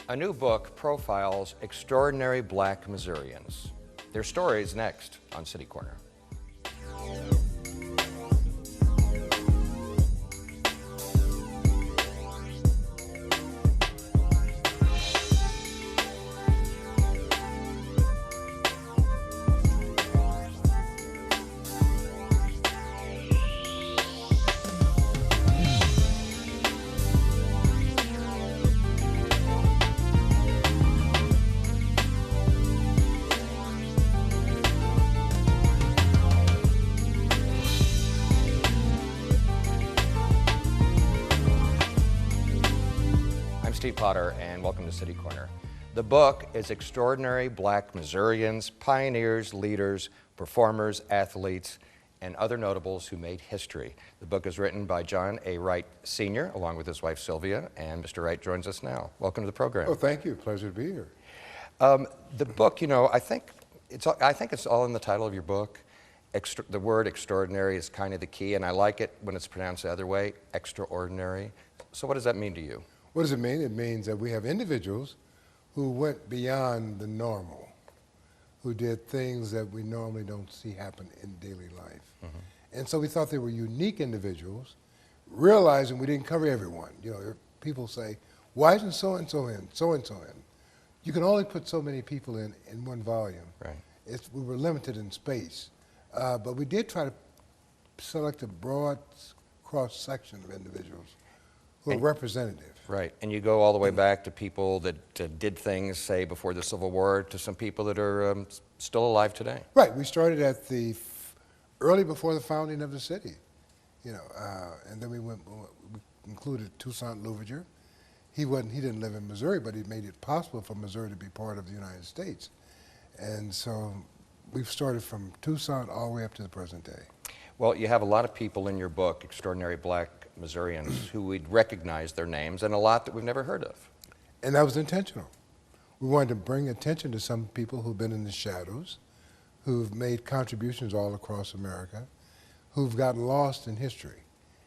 A new book profiles extraordinary black Missourians. Their story is next on City Corner. Steve Potter, and welcome to City Corner. The book is Extraordinary Black Missourians, Pioneers, Leaders, Performers, Athletes, and Other Notables Who Made History. The book is written by John A. Wright Sr., along with his wife Sylvia, and Mr. Wright joins us now. Welcome to the program. Oh, thank you. Pleasure to be here. The book, you know, I think it's all in the title of your book. The word extraordinary is kind of the key, and I like it when it's pronounced the other way, extraordinary. So what does that mean to you? What does it mean? It means that we have individuals who went beyond the normal, who did things that we normally don't see happen in daily life. Mm-hmm. And so we thought they were unique individuals, realizing we didn't cover everyone. You know, people say, why isn't so-and-so in, so-and-so in? You can only put so many people in one volume. Right. We were limited in space. But we did try to select a broad cross-section of individuals who are representative. Right, and you go all the way back to people that did things, say, before the Civil War, to some people that are still alive today. Right, we started at the early before the founding of the city, you know, and then we included Toussaint Louverture. He didn't live in Missouri, but he made it possible for Missouri to be part of the United States. And so we've started from Toussaint all the way up to the present day. Well, you have a lot of people in your book, Extraordinary Black Missourians, who we'd recognize their names, and a lot that we've never heard of. And that was intentional. We wanted to bring attention to some people who've been in the shadows, who've made contributions all across America, who've gotten lost in history,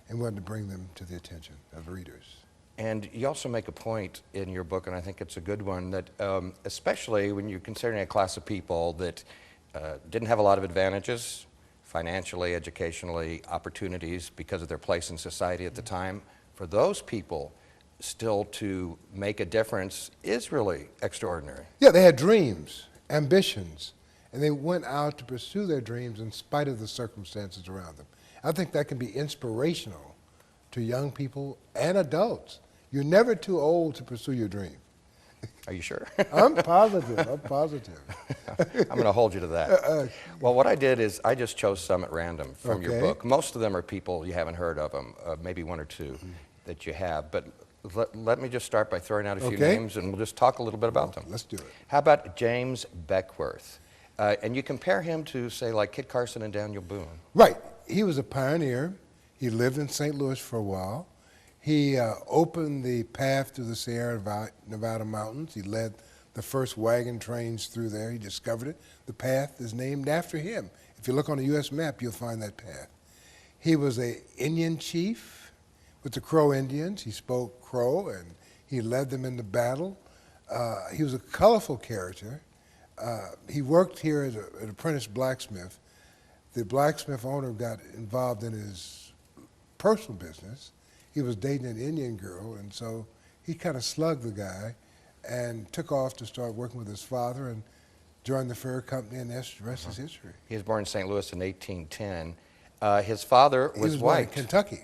and wanted to bring them to the attention of readers. And you also make a point in your book, and I think it's a good one, that especially when you're considering a class of people that didn't have a lot of advantages, financially, educationally, opportunities because of their place in society at the time, for those people still to make a difference is really extraordinary. Yeah, they had dreams, ambitions, and they went out to pursue their dreams in spite of the circumstances around them. I think that can be inspirational to young people and adults. You're never too old to pursue your dream. Are you sure? I'm positive. I'm positive. I'm going to hold you to that. Well, what I did is I just chose some at random from your book. Most of them are people you haven't heard of them, maybe one or two that you have. But let me just start by throwing out a few names, and we'll just talk a little bit about them. Let's do it. How about James Beckworth? And you compare him to, say, like Kit Carson and Daniel Boone. Right. He was a pioneer. He lived in St. Louis for a while. He opened the path to the Sierra Nevada mountains. He led the first wagon trains through there. He discovered it. The path is named after him. If you look on a U.S. map, you'll find that path. He was an Indian chief with the Crow Indians. He spoke Crow, and he led them into battle. He was a colorful character. He worked here as an apprentice blacksmith. The blacksmith owner got involved in his personal business. He was dating an Indian girl, and so he kind of slugged the guy and took off to start working with his father and joined the fur company, and the rest is history. He was born in St. Louis in 1810. His father was He was white. born in Kentucky,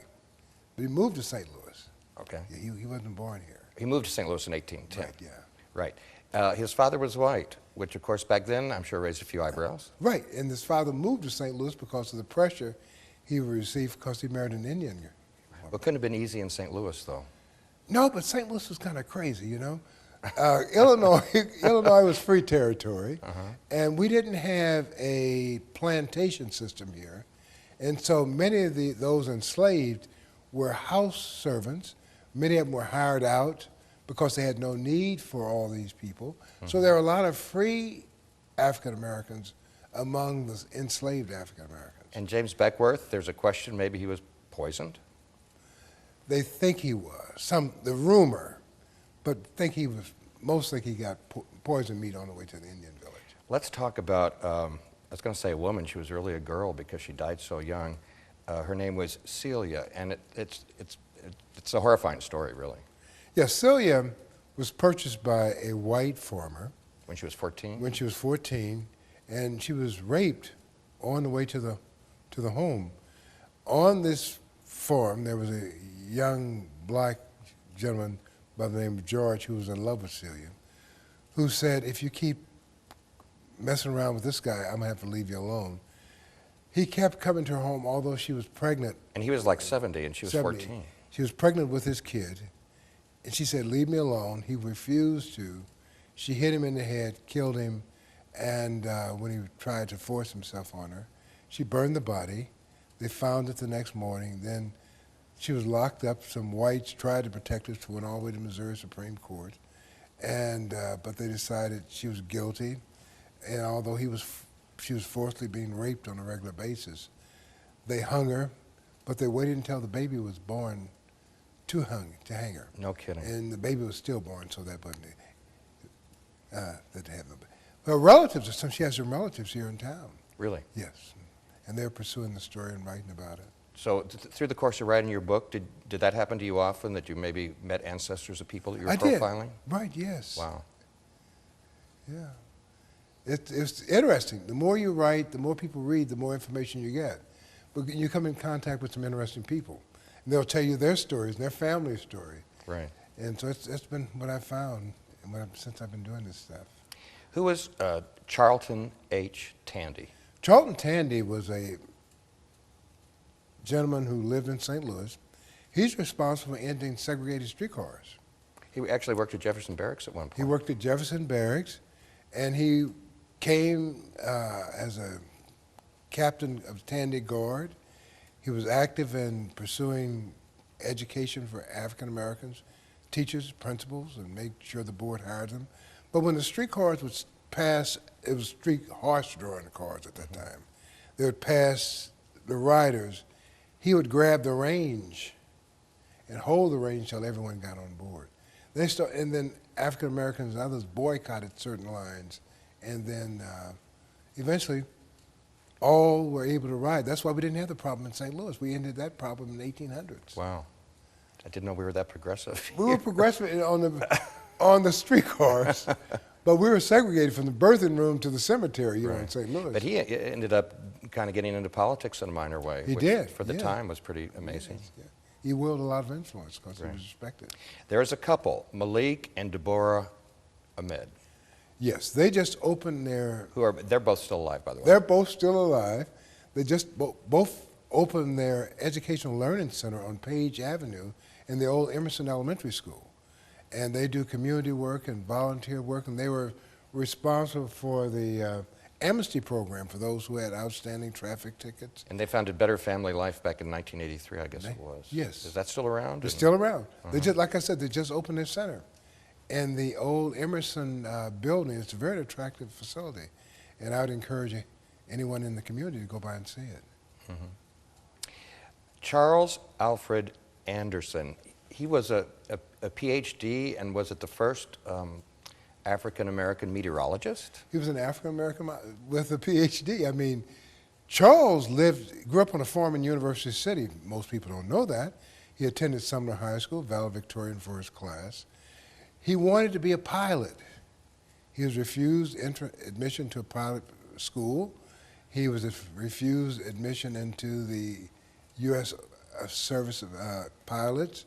but he moved to St. Louis. Okay. Yeah, he wasn't born here. He moved to St. Louis in 1810. Right, yeah. Right. His father was white, which, of course, back then, I'm sure raised a few eyebrows. Right, and his father moved to St. Louis because of the pressure he received because he married an Indian girl. Well, it couldn't have been easy in St. Louis, though. No, but St. Louis was kind of crazy, you know. Illinois was free territory, and we didn't have a plantation system here. And so many of those enslaved were house servants. Many of them were hired out because they had no need for all these people. So there were a lot of free African Americans among the enslaved African Americans. And James Beckworth, there's a question, maybe he was poisoned? They think he was, the rumor, but think he was most think he got poisoned meat on the way to the Indian village. Let's talk about, I was going to say a woman, she was really a girl because she died so young. Her name was Celia, and it's a horrifying story, really. Yeah, Celia was purchased by a white farmer. When she was 14? When she was 14, and she was raped on the way to the home. On this farm, there was a young black gentleman by the name of George who was in love with Celia, who said, if you keep messing around with this guy, I'm going to have to leave you alone. He kept coming to her home, although she was pregnant. And he was like 70, and she was 70. 14. She was pregnant with his kid, and she said, leave me alone. He refused to. She hit him in the head, killed him, and when he tried to force himself on her, she burned the body. They found it the next morning. Then she was locked up. Some whites tried to protect her, went all the way to Missouri Supreme Court, and but they decided she was guilty. And although she was forcibly being raped on a regular basis, they hung her, but they waited until the baby was born to hang her. No kidding. And the baby was stillborn, so that wasn't that had no. Her relatives, she has some relatives here in town. Really? Yes, and they're pursuing the story and writing about it. So through the course of writing your book, did that happen to you often, that you maybe met ancestors of people that you were profiling? Did. Right, yes. Wow. Yeah. It's interesting. The more you write, the more people read, the more information you get. But you come in contact with some interesting people, and they'll tell you their stories, their family story. Right. And so it's been what I've found since I've been doing this stuff. Who was Charlton H. Tandy? Charlton Tandy was a gentleman who lived in St. Louis. He's responsible for ending segregated streetcars. He actually worked at Jefferson Barracks at one point. He worked at Jefferson Barracks, and he came as a captain of Tandy Guard. He was active in pursuing education for African Americans, teachers, principals, and make sure the board hired them. But when the streetcars would pass, it was street horse-drawing cars at that time. They would pass the riders. He would grab the range and hold the range until everyone got on board. And then African Americans and others boycotted certain lines, and then eventually all were able to ride. That's why we didn't have the problem in St. Louis. We ended that problem in the 1800s. Wow. I didn't know we were that progressive. We were progressive on the streetcars, but we were segregated from the birthing room to the cemetery here in St. Louis. But he ended up kind of getting into politics in a minor way. He which did. For the time was pretty amazing. Yes, yeah. He wielded a lot of influence because he was respected. There's a couple, Malik and Deborah Ahmed. Yes, they just opened their... They're both still alive, by the way. They're both still alive. They just both opened their educational learning center on Page Avenue in the old Emerson Elementary School. And they do community work and volunteer work, and they were responsible for the amnesty program for those who had outstanding traffic tickets. And they founded Better Family Life back in 1983, I guess it was. Yes. Is that still around? They're still around. They just, like I said, they just opened their center. And the old Emerson building is a very attractive facility. And I would encourage anyone in the community to go by and see it. Charles Alfred Anderson. He was a PhD and was it the first African-American meteorologist? He was an African-American with a PhD. I mean, Charles grew up on a farm in University City. Most people don't know that. He attended Sumner High School, valedictorian for his class. He wanted to be a pilot. He was refused admission to a pilot school. He was refused admission into the U.S. Service of Pilots.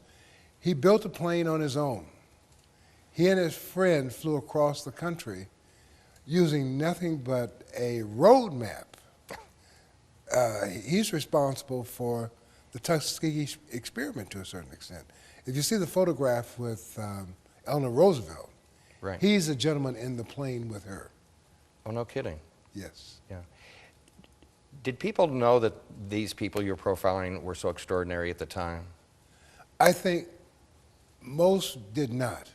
He built a plane on his own. He and his friend flew across the country using nothing but a road map. He's responsible for the Tuskegee experiment to a certain extent. If you see the photograph with Eleanor Roosevelt, right. He's a gentleman in the plane with her. Oh, no kidding. Yes. Yeah. Did people know that these people you're profiling were so extraordinary at the time? I think most did not.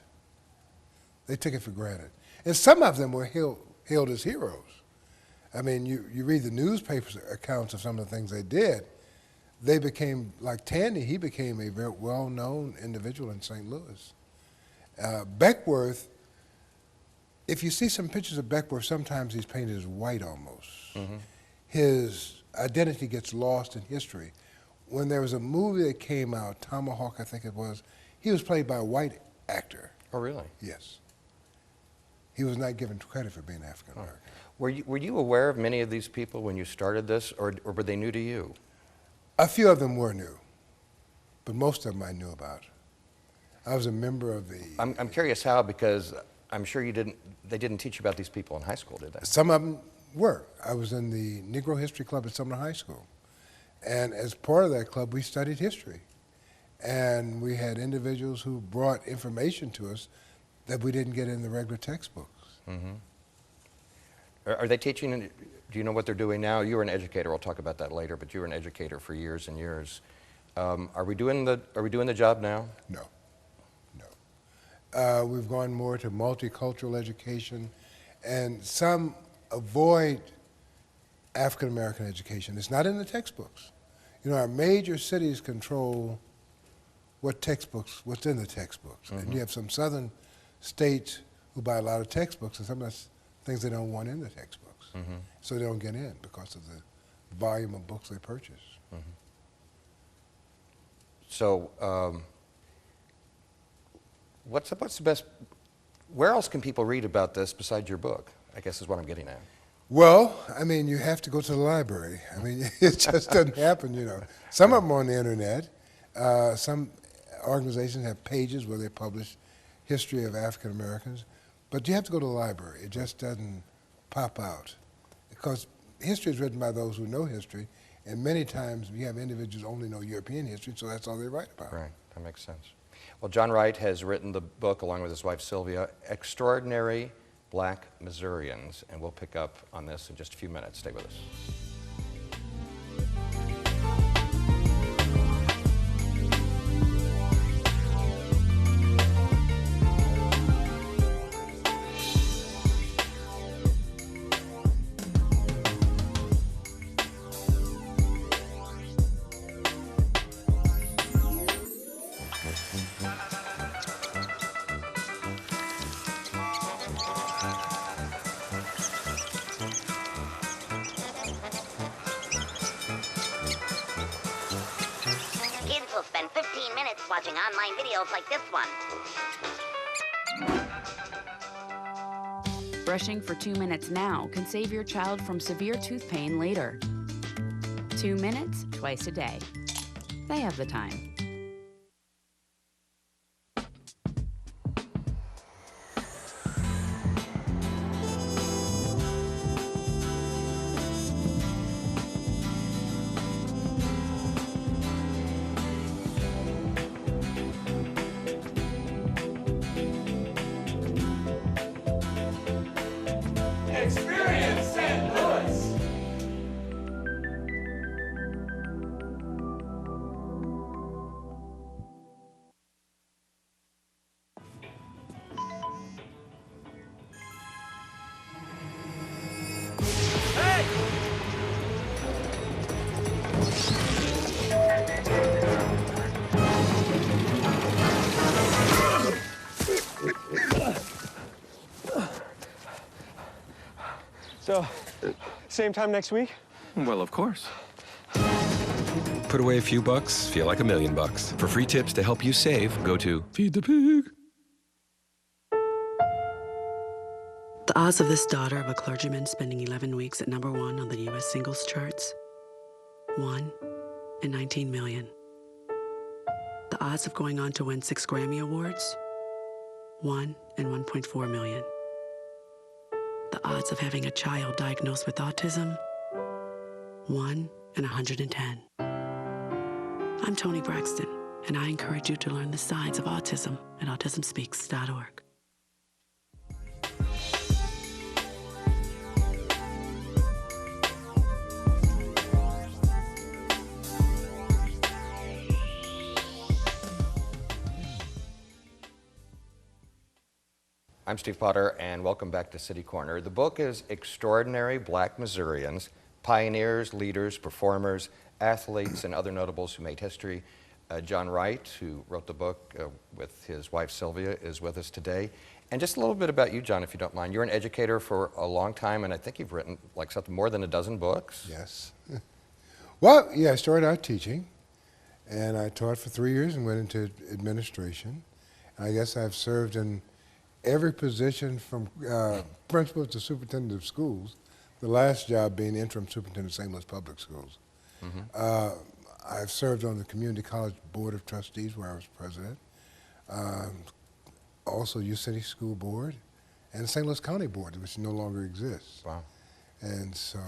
They took it for granted. And some of them were hailed as heroes. I mean, you read the newspapers accounts of some of the things they did. They became, like Tandy, he became a very well-known individual in St. Louis. Beckworth if you see some pictures of Beckworth, sometimes he's painted as white almost. His identity gets lost in history. When there was a movie that came out, Tomahawk, I think it was, he was played by a white actor. Oh, really? Yes. He was not given credit for being African American. Were you aware of many of these people when you started this, or were they new to you? A few of them were new, but most of them I knew about. I was a member of the... I'm curious how, because I'm sure they didn't teach you about these people in high school, did they? Some of them were. I was in the Negro History Club at Sumner High School. And as part of that club, we studied history. And we had individuals who brought information to us that we didn't get in the regular textbooks. Are they teaching, do you know what they're doing now? You were an educator, we'll talk about that later, but you were an educator for years and years. Are we doing the job now? No, no. We've gone more to multicultural education, and some avoid African American education. It's not in the textbooks. You know, our major cities control what's in the textbooks. And you have some southern states who buy a lot of textbooks, and some of the things they don't want in the textbooks. So they don't get in because of the volume of books they purchase. So, what's the best, where else can people read about this besides your book, I guess is what I'm getting at. Well, I mean, you have to go to the library. I mean, it just doesn't happen, you know. Some of them on the internet. Some organizations have pages where they publish history of African Americans, but you have to go to the library. It just doesn't pop out, because history is written by those who know history, and many times you have individuals who only know European history, so that's all they write about. Right, that makes sense. Well, John Wright has written the book, along with his wife Sylvia, Extraordinary Black Missourians, and we'll pick up on this in just a few minutes. Stay with us. Kids will spend 15 minutes watching online videos like this one. Brushing for 2 minutes now can save your child from severe tooth pain later. 2 minutes twice a day. They have the time. Experience St. Louis! So, same time next week? Well, of course. Put away a few bucks, feel like $1 million. For free tips to help you save, go to Feed the Pig. The odds of this daughter of a clergyman spending 11 weeks at #1 on the U.S. singles charts? 1 in 19 million. The odds of going on to win 6 Grammy Awards? 1 in 1.4 million. The odds of having a child diagnosed with autism? 1 in 110. I'm Toni Braxton, and I encourage you to learn the signs of autism at autismspeaks.org. I'm Steve Potter, and welcome back to City Corner. The book is Extraordinary Black Missourians, Pioneers, Leaders, Performers, Athletes, and Other Notables Who Made History. John Wright, who wrote the book with his wife Sylvia, is with us today. And just a little bit about you, John, if you don't mind. You're an educator for a long time, and I think you've written like something more than a dozen books. Yes. Well, yeah, I started out teaching, and I taught for 3 years and went into administration. And I guess I've served in every position from principal to superintendent of schools, the last job being interim superintendent of St. Louis Public Schools. I've served on the Community College Board of Trustees, where I was president, also U-City School Board, and the St. Louis County Board, which no longer exists. Wow. And so...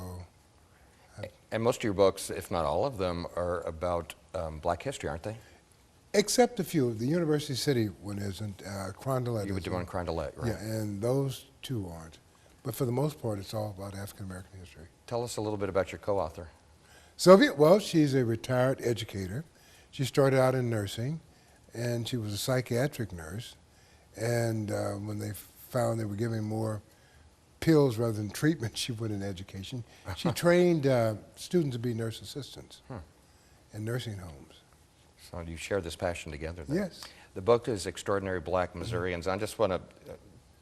And most of your books, if not all of them, are about black history, aren't they? Except a few. The University City one isn't. Crondelet You would isn't. do on Crondelet, right? Yeah, and those two aren't. But for the most part, it's all about African American history. Tell us a little bit about your co-author. Sylvia, well, she's a retired educator. She started out in nursing, and she was a psychiatric nurse. And when they found they were giving more pills rather than treatment, she went into education. She trained students to be nurse assistants in nursing homes. So you share this passion together then? Yes. The book is Extraordinary Black Missourians. I just want to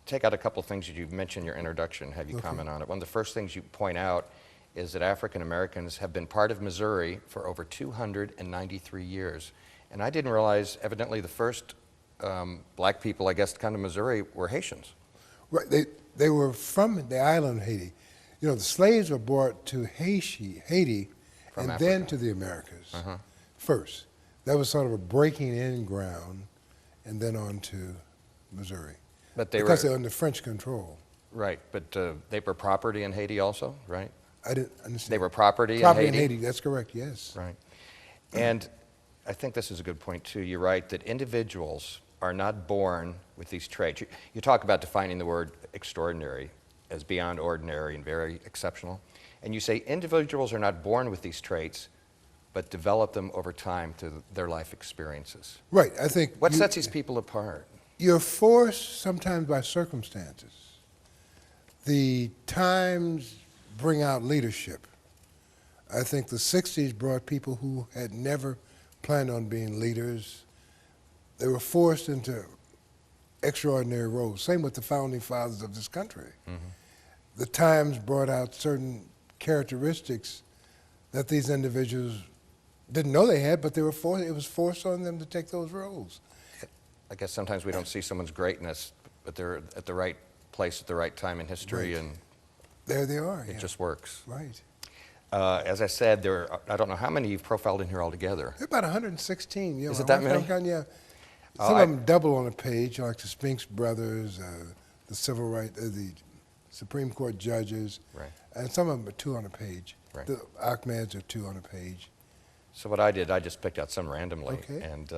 take out a couple of things that you've mentioned in your introduction, have you comment on it. One of the first things you point out is that African Americans have been part of Missouri for over 293 years. And I didn't realize, evidently, the first black people, I guess, to come to Missouri were Haitians. Right. They were from the island of Haiti. You know, the slaves were brought to Haiti From and Africa. then to the Americas first. That was sort of a breaking in ground, and then on to Missouri. But they because were, they're under French control. right, but they were property in Haiti also, right? I didn't understand. They were property in Property Haiti? in Haiti, that's correct, yes. Right. And I think this is a good point, too. You're right that individuals are not born with these traits. You talk about defining the word extraordinary as beyond ordinary and very exceptional. And you say individuals are not born with these traits, but develop them over time through their life experiences. Right, I think... What sets these people apart? You're forced sometimes by circumstances. The times bring out leadership. I think the 60s brought people who had never planned on being leaders. They were forced into extraordinary roles. Same with the founding fathers of this country. The times brought out certain characteristics that these individuals didn't know they had, but they were forced, it was forced on them to take those roles. I guess sometimes we don't see someone's greatness, but they're at the right place at the right time in history, Right. and There they are, it yeah. just works. Right. As I said, there are, I don't know how many you've profiled in here altogether. There are about 116. Yeah, Is my it that wife many? and I counted, yeah. Oh, Some I- of them double on a page, like the Spinks brothers, the civil rights, the Supreme Court judges, Right. and some of them are 2 on a page. Right. The Ahmeds are 2 on a page. So what I did, I just picked out some randomly. Okay. And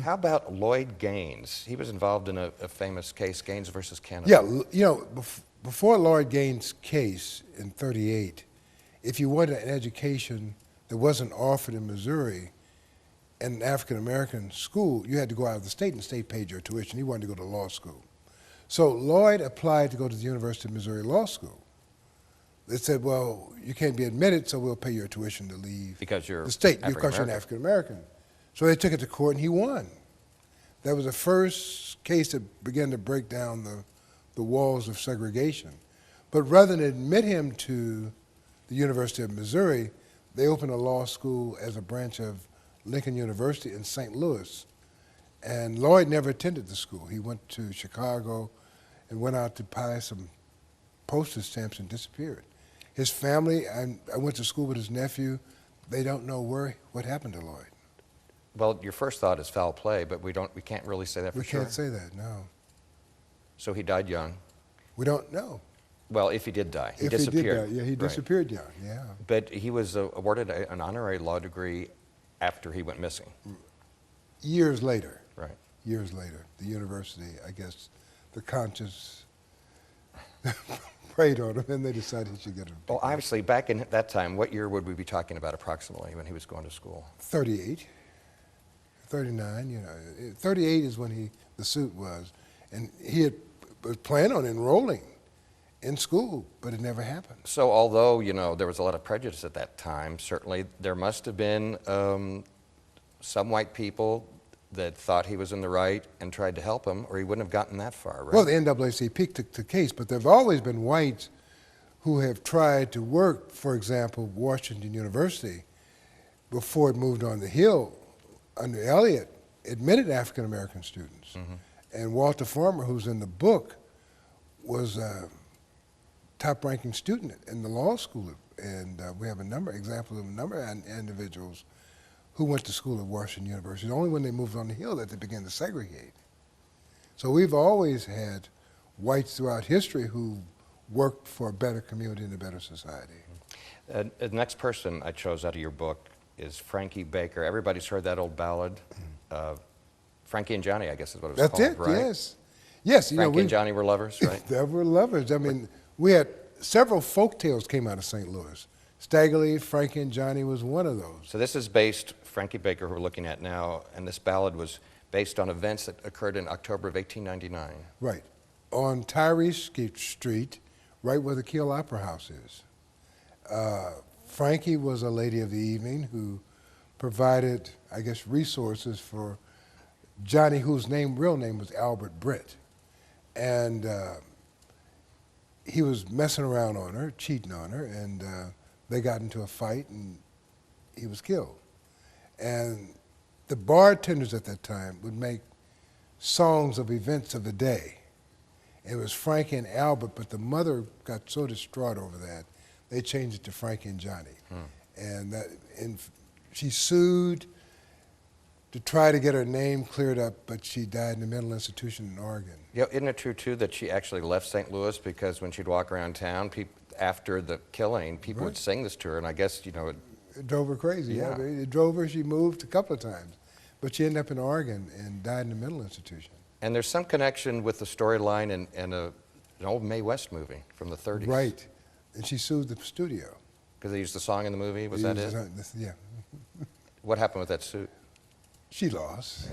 how about Lloyd Gaines? He was involved in a famous case, Gaines versus Canada. Yeah, you know, before Lloyd Gaines' case in '38, if you wanted an education that wasn't offered in Missouri in an African-American school, you had to go out of the state, and the state paid your tuition. He wanted to go to law school. So Lloyd applied to go to the University of Missouri Law School. They said, well, you can't be admitted, so we'll pay your tuition to leave Because you're the state, because you're an African-American. African-American. So they took it to court, and he won. That was the first case that began to break down the walls of segregation. But rather than admit him to the University of Missouri, they opened a law school as a branch of Lincoln University in St. Louis. And Lloyd never attended the school. He went to Chicago and went out to buy some postage stamps and disappeared. His family, I went to school with his nephew, they don't know what happened to Lloyd. Well, your first thought is foul play, but we can't really say that for We sure. can't say that, no. So he died young. We don't know. Well, if he did die, he If disappeared. he did that, yeah, he Right. disappeared young, yeah. But he was awarded an honorary law degree after he went missing. Years later, Right. years later, the university, I guess, the conscience preyed on him, and they decided he should get a Well, degree. obviously, back in that time, what year would we be talking about approximately when he was going to school? 38, 39, you know. 38 is when the suit was. And he was planning on enrolling in school, but it never happened. So although, there was a lot of prejudice at that time, certainly there must have been some white people that thought he was in the right and tried to help him, or he wouldn't have gotten that far, right? Well, the NAACP took the case, but there have always been whites who have tried to work, for example, Washington University, before it moved on the Hill, under Eliot, admitted African-American students. And Walter Farmer, who's in the book, was a top-ranking student in the law school. And we have examples of a number of individuals who went to school at Washington University. Only when they moved on the Hill that they began to segregate. So we've always had whites throughout history who worked for a better community and a better society. The next person I chose out of your book is Frankie Baker. Everybody's heard that old ballad. Frankie and Johnny, I guess is what it was called, That's it, right? yes. Yes, Frankie and Johnny were lovers, right? They were lovers. I mean, we had several folk tales came out of St. Louis. Staggerly, Frankie and Johnny was one of those. So this is based, Frankie Baker, who we're looking at now, and this ballad was based on events that occurred in October of 1899. Right. On Tyree Street, right where the Kiel Opera House is. Frankie was a lady of the evening who provided, I guess, resources for Johnny, whose real name was Albert Britt. And he was messing around on her, cheating on her, and they got into a fight and he was killed. And the bartenders at that time would make songs of events of the day. It was Frankie and Albert, but the mother got so distraught over that, they changed it to Frankie and Johnny. And she sued to try to get her name cleared up, but she died in a mental institution in Oregon. Yeah, isn't it true, too, that she actually left St. Louis because when she'd walk around town, after the killing, people would sing this to her, and I guess, you know... It drove her crazy. Yeah. I mean, it drove her. She moved a couple of times. But she ended up in Oregon and died in a mental institution. And there's some connection with the storyline in an old Mae West movie from the 30s. Right. And she sued the studio. Because they used the song in the movie, was that it? Yeah. What happened with that suit? She lost.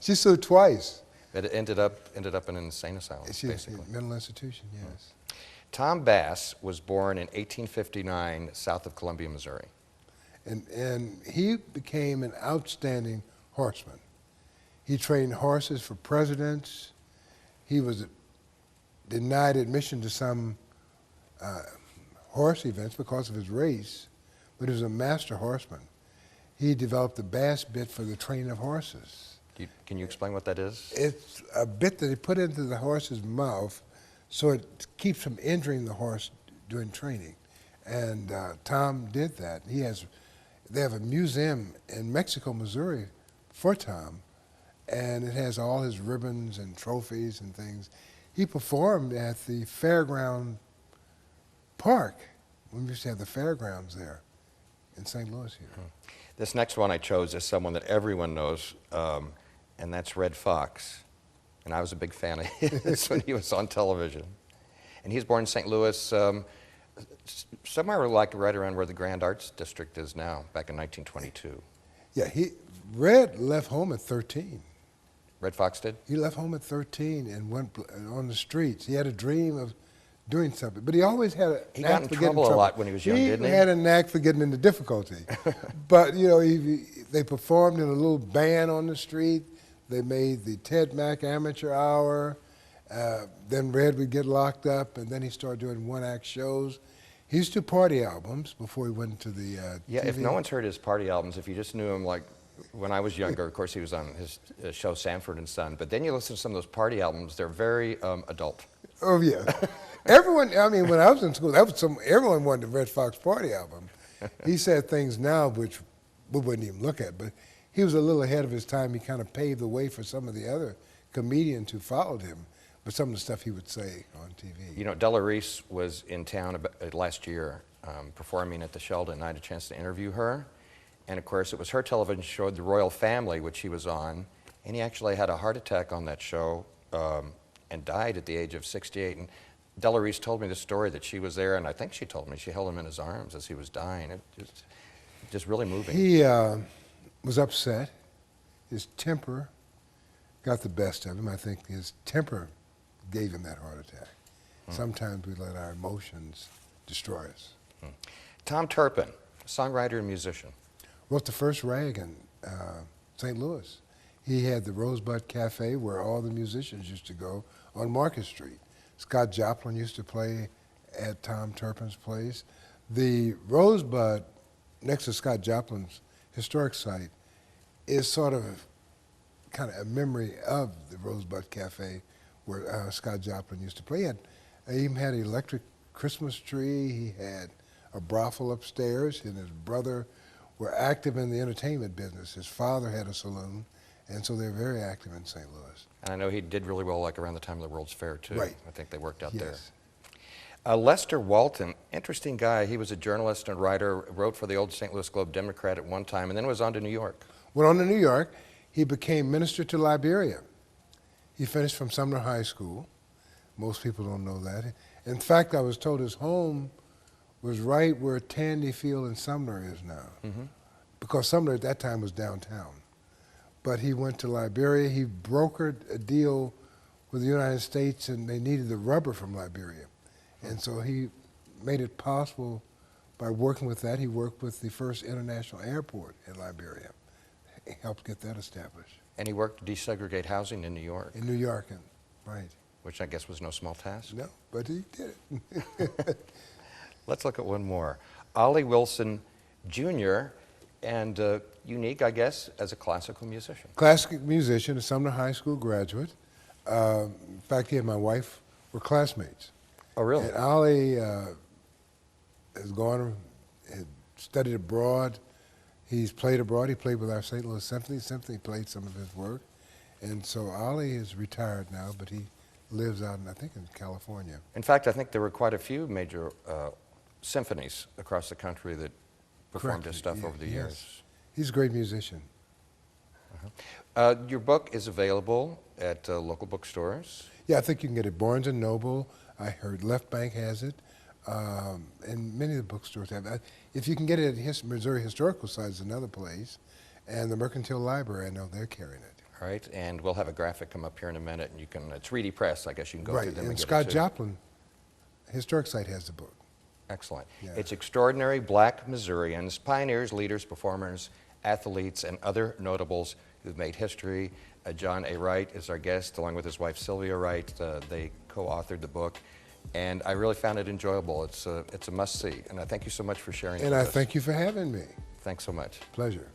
She sued twice. It ended up in an insane asylum, She basically. mental institution, yes. Tom Bass was born in 1859 south of Columbia, Missouri. And he became an outstanding horseman. He trained horses for presidents. He was denied admission to some horse events because of his race, but he was a master horseman. He developed the Bass bit for the training of horses. Can you explain what that is? It's a bit that he put into the horse's mouth so it keeps from injuring the horse during training. And Tom did that. They have a museum in Mexico, Missouri for Tom, and it has all his ribbons and trophies and things. He performed at the Fairground Park when we used to have the fairgrounds there in St. Louis here. This next one I chose is someone that everyone knows, and that's Red Fox. And I was a big fan of his when he was on television. And he was born in St. Louis, somewhere like right around where the Grand Arts District is now, back in 1922. Yeah, Red left home at 13. Red Fox did? He left home at 13 and went on the streets. He had a dream of doing something, but he always had a He knack got in for getting trouble a lot when he was young, didn't he? He had a knack for getting into difficulty. But, you know, they performed in a little band on the street. They made the Ted Mack Amateur Hour. Then Red would get locked up, and then he started doing one-act shows. He used to do party albums before he went to the Yeah, TV. if no one's heard his party albums, if you just knew him like when I was younger, of course he was on his show Sanford and Son, but then you listen to some of those party albums, they're very adult. Oh, yeah. Everyone, I mean, when I was in school, everyone wanted the Red Fox party album. He said things now which we wouldn't even look at, but he was a little ahead of his time. He kind of paved the way for some of the other comedians who followed him, but some of the stuff he would say on TV. You know, Della Reese was in town last year performing at the Sheldon, and I had a chance to interview her. And of course, it was her television show, The Royal Family, which he was on, and he actually had a heart attack on that show and died at the age of 68. And Della Reese told me the story that she was there, and I think she told me she held him in his arms as he was dying. It just really moving. He was upset. His temper got the best of him. I think his temper gave him that heart attack. Sometimes we let our emotions destroy us. Tom Turpin, songwriter and musician. Wrote the first rag in St. Louis. He had the Rosebud Cafe where all the musicians used to go on Market Street. Scott Joplin used to play at Tom Turpin's place. The Rosebud, next to Scott Joplin's historic site, is sort of kind of a memory of the Rosebud Cafe where Scott Joplin used to play. He even had an electric Christmas tree. He had a brothel upstairs, and his brother were active in the entertainment business. His father had a saloon, and so they're very active in St. Louis. And I know he did really well like around the time of the World's Fair, too. Right. I think they worked out Yes. there. Lester Walton, interesting guy. He was a journalist and writer, wrote for the old St. Louis Globe-Democrat at one time, and then was on to New York. Went on to New York. He became minister to Liberia. He finished from Sumner High School. Most people don't know that. In fact, I was told his home was right where Tandy Field in Sumner is now, because Sumner at that time was downtown. But he went to Liberia. He brokered a deal with the United States, and they needed the rubber from Liberia. And so he made it possible by working with that. He worked with the first international airport in Liberia. He helped get that established. And he worked to desegregate housing in New York, In New York, and, right. which I guess was no small task. No, but he did it. Let's look at one more. Ollie Wilson Jr., and unique, I guess, as a classical musician. Classical musician, a Sumner High School graduate. In fact, he and my wife were classmates. Oh, really? And Ollie has gone and studied abroad. He's played abroad. He played with our St. Louis Symphony. Symphony played some of his work. And so Ollie is retired now, but he lives out, I think, in California. In fact, I think there were quite a few major symphonies across the country that performed his stuff Yeah, over the yes. years. He's a great musician. Your book is available at local bookstores. Yeah, I think you can get it. Barnes & Noble. I heard Left Bank has it. And many of the bookstores have it. If you can get it at Missouri Historical Society is another place. And the Mercantile Library, I know they're carrying it. All right, and we'll have a graphic come up here in a minute, and you can, it's Reedy Press, I guess you can go through Right, them and get it Scott too. Joplin, Historic Site has the book. Excellent. Yeah. It's Extraordinary Black Missourians, Pioneers, Leaders, Performers, Athletes, and Other Notables Who've Made History. John A. Wright is our guest, along with his wife Sylvia Wright. They co-authored the book, and I really found it enjoyable. It's a must-see, and I thank you so much for sharing it And with I us. thank you for having me. Thanks so much. Pleasure.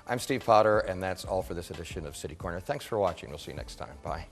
I'm Steve Potter, and that's all for this edition of City Corner. Thanks for watching. We'll see you next time. Bye.